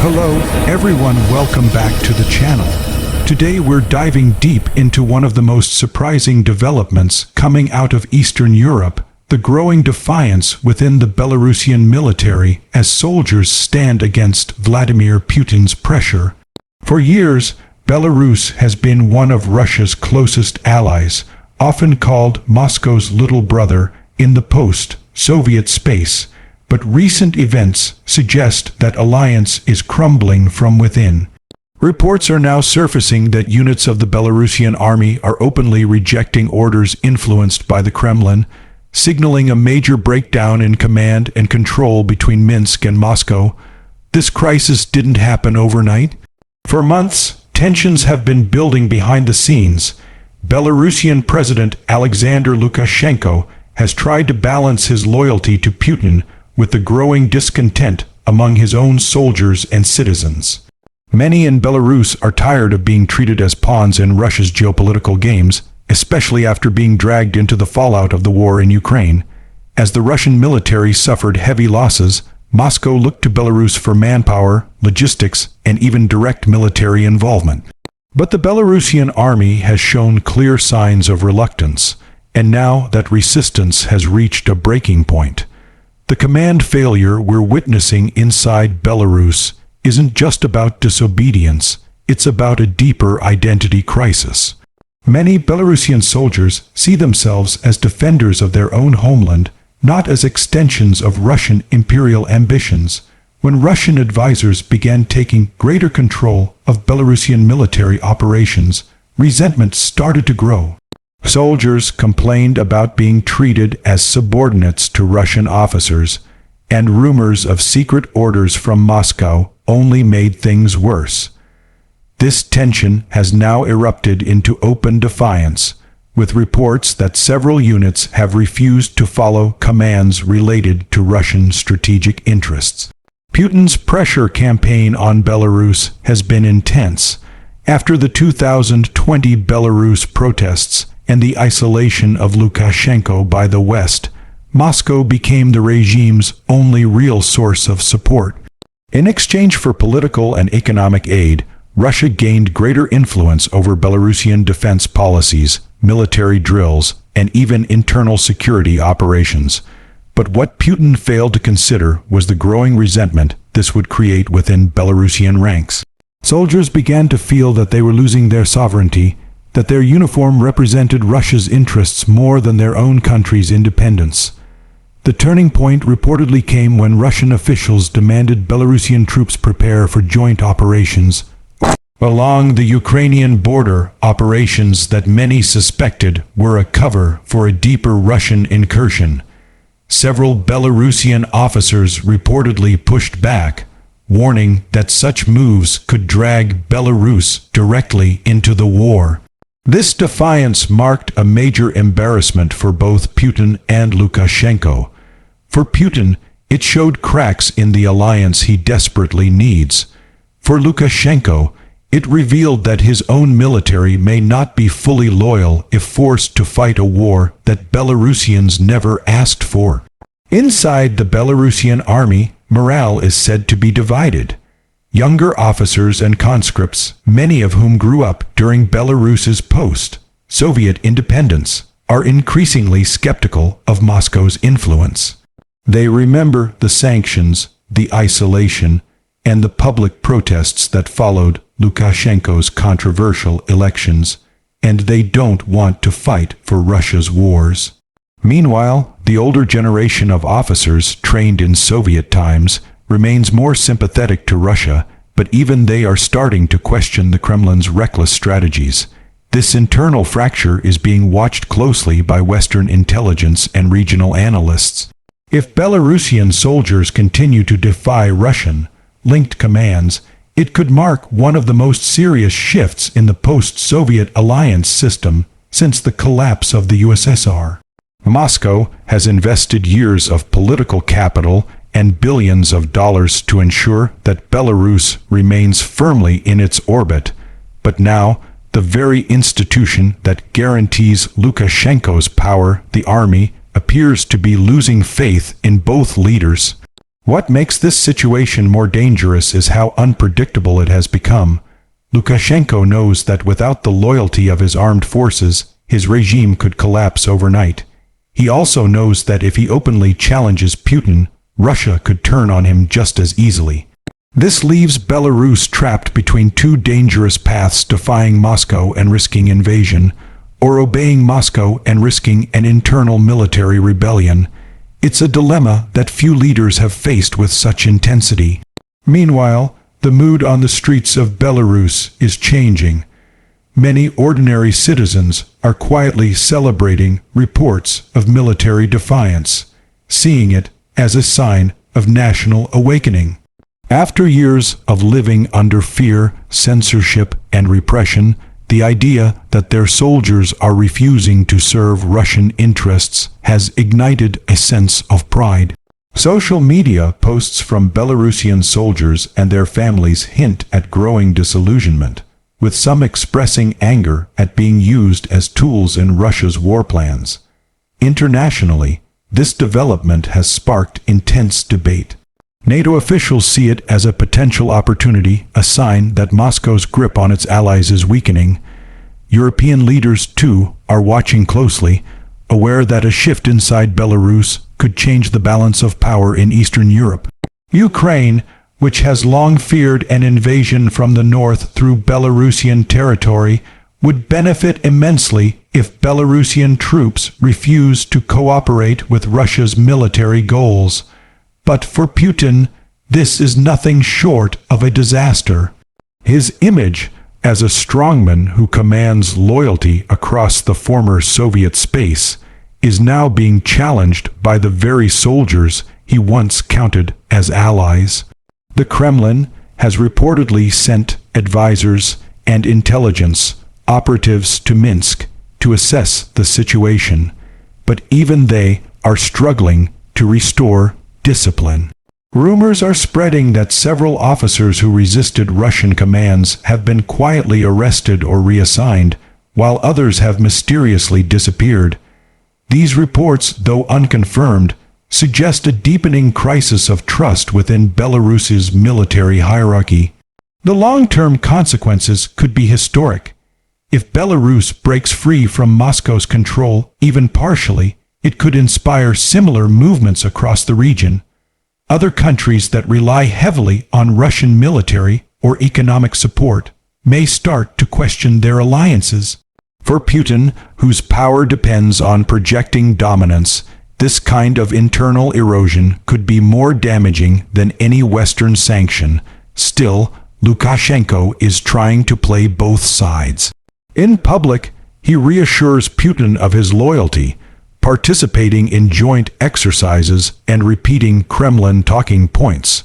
Hello, everyone, welcome back to the channel. Today we're diving deep into one of the most surprising developments coming out of Eastern Europe, the growing defiance within the Belarusian military as soldiers stand against Vladimir Putin's pressure. For years, Belarus has been one of Russia's closest allies, often called Moscow's little brother in the post-Soviet space. But recent events suggest that alliance is crumbling from within. Reports are now surfacing that units of the Belarusian army are openly rejecting orders influenced by the Kremlin, signaling a major breakdown in command and control between Minsk and Moscow. This crisis didn't happen overnight. For months, tensions have been building behind the scenes. Belarusian President Alexander Lukashenko has tried to balance his loyalty to Putin with the growing discontent among his own soldiers and citizens. Many in Belarus are tired of being treated as pawns in Russia's geopolitical games, especially after being dragged into the fallout of the war in Ukraine. As the Russian military suffered heavy losses, Moscow looked to Belarus for manpower, logistics, and even direct military involvement. But the Belarusian army has shown clear signs of reluctance, and now that resistance has reached a breaking point. The command failure we're witnessing inside Belarus isn't just about disobedience, it's about a deeper identity crisis. Many Belarusian soldiers see themselves as defenders of their own homeland, not as extensions of Russian imperial ambitions. When Russian advisors began taking greater control of Belarusian military operations, resentment started to grow. Soldiers complained about being treated as subordinates to Russian officers, and rumors of secret orders from Moscow only made things worse. This tension has now erupted into open defiance, with reports that several units have refused to follow commands related to Russian strategic interests. Putin's pressure campaign on Belarus has been intense. After the 2020 Belarus protests and the isolation of Lukashenko by the West, Moscow became the regime's only real source of support. In exchange for political and economic aid, Russia gained greater influence over Belarusian defense policies, military drills, and even internal security operations. But what Putin failed to consider was the growing resentment this would create within Belarusian ranks. Soldiers began to feel that they were losing their sovereignty, that their uniform represented Russia's interests more than their own country's independence. The turning point reportedly came when Russian officials demanded Belarusian troops prepare for joint operations along the Ukrainian border, operations that many suspected were a cover for a deeper Russian incursion. Several Belarusian officers reportedly pushed back, warning that such moves could drag Belarus directly into the war. This defiance marked a major embarrassment for both Putin and Lukashenko. For Putin, it showed cracks in the alliance he desperately needs. For Lukashenko, it revealed that his own military may not be fully loyal if forced to fight a war that Belarusians never asked for. Inside the Belarusian army, morale is said to be divided. Younger officers and conscripts, many of whom grew up during Belarus's post-Soviet independence, are increasingly skeptical of Moscow's influence. They remember the sanctions, the isolation, and the public protests that followed Lukashenko's controversial elections, and they don't want to fight for Russia's wars. Meanwhile, the older generation of officers trained in Soviet times remains more sympathetic to Russia, but even they are starting to question the Kremlin's reckless strategies. This internal fracture is being watched closely by Western intelligence and regional analysts. If Belarusian soldiers continue to defy Russian-linked commands, it could mark one of the most serious shifts in the post-Soviet alliance system since the collapse of the USSR. Moscow has invested years of political capital and billions of dollars to ensure that Belarus remains firmly in its orbit, but now the very institution that guarantees Lukashenko's power, the army, appears to be losing faith in both leaders. What makes this situation more dangerous is how unpredictable it has become. Lukashenko knows that without the loyalty of his armed forces, his regime could collapse overnight. He also knows that if he openly challenges Putin, Russia could turn on him just as easily. This leaves Belarus trapped between two dangerous paths: defying Moscow and risking invasion, or obeying Moscow and risking an internal military rebellion. It's a dilemma that few leaders have faced with such intensity. Meanwhile, the mood on the streets of Belarus is changing. Many ordinary citizens are quietly celebrating reports of military defiance, seeing it as a sign of national awakening. After years of living under fear, censorship, and repression, the idea that their soldiers are refusing to serve Russian interests has ignited a sense of pride. Social media posts from Belarusian soldiers and their families hint at growing disillusionment, with some expressing anger at being used as tools in Russia's war plans. Internationally, this development has sparked intense debate. NATO officials see it as a potential opportunity, a sign that Moscow's grip on its allies is weakening. European leaders, too, are watching closely, aware that a shift inside Belarus could change the balance of power in Eastern Europe. Ukraine, which has long feared an invasion from the north through Belarusian territory, would benefit immensely if Belarusian troops refuse to cooperate with Russia's military goals. But for Putin, this is nothing short of a disaster. His image as a strongman who commands loyalty across the former Soviet space is now being challenged by the very soldiers he once counted as allies. The Kremlin has reportedly sent advisors and intelligence operatives to Minsk to assess the situation, but even they are struggling to restore discipline. Rumors are spreading that several officers who resisted Russian commands have been quietly arrested or reassigned, while others have mysteriously disappeared. These reports, though unconfirmed, suggest a deepening crisis of trust within Belarus's military hierarchy. The long-term consequences could be historic. If Belarus breaks free from Moscow's control, even partially, it could inspire similar movements across the region. Other countries that rely heavily on Russian military or economic support may start to question their alliances. For Putin, whose power depends on projecting dominance, this kind of internal erosion could be more damaging than any Western sanction. Still, Lukashenko is trying to play both sides. In public, he reassures Putin of his loyalty, participating in joint exercises and repeating Kremlin talking points.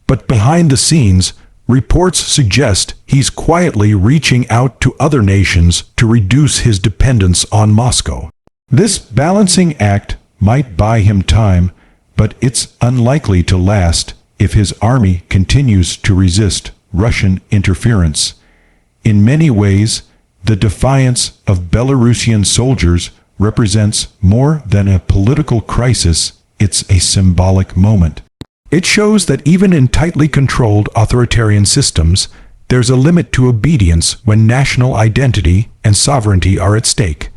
But behind the scenes, reports suggest he's quietly reaching out to other nations to reduce his dependence on Moscow. This balancing act might buy him time, but it's unlikely to last if his army continues to resist Russian interference. In many ways, the defiance of Belarusian soldiers represents more than a political crisis, it's a symbolic moment. It shows that even in tightly controlled authoritarian systems, there's a limit to obedience when national identity and sovereignty are at stake.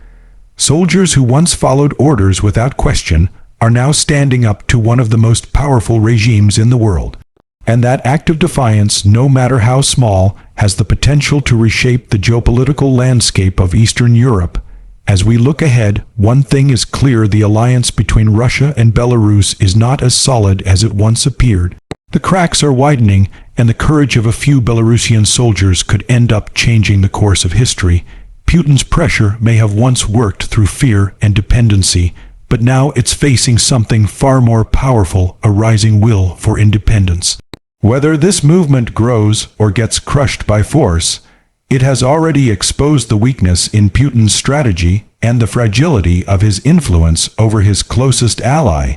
Soldiers who once followed orders without question are now standing up to one of the most powerful regimes in the world. And that act of defiance, no matter how small, has the potential to reshape the geopolitical landscape of Eastern Europe. As we look ahead, one thing is clear: the alliance between Russia and Belarus is not as solid as it once appeared. The cracks are widening, and the courage of a few Belarusian soldiers could end up changing the course of history. Putin's pressure may have once worked through fear and dependency, but now it's facing something far more powerful: a rising will for independence. Whether this movement grows or gets crushed by force, it has already exposed the weakness in Putin's strategy and the fragility of his influence over his closest ally.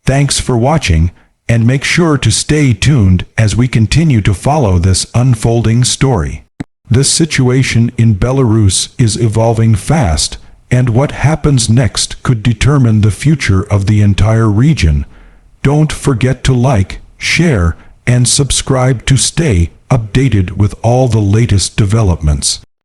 Thanks for watching, and make sure to stay tuned as we continue to follow this unfolding story. The situation in Belarus is evolving fast, and what happens next could determine the future of the entire region. Don't forget to like, share, and subscribe to stay updated with all the latest developments.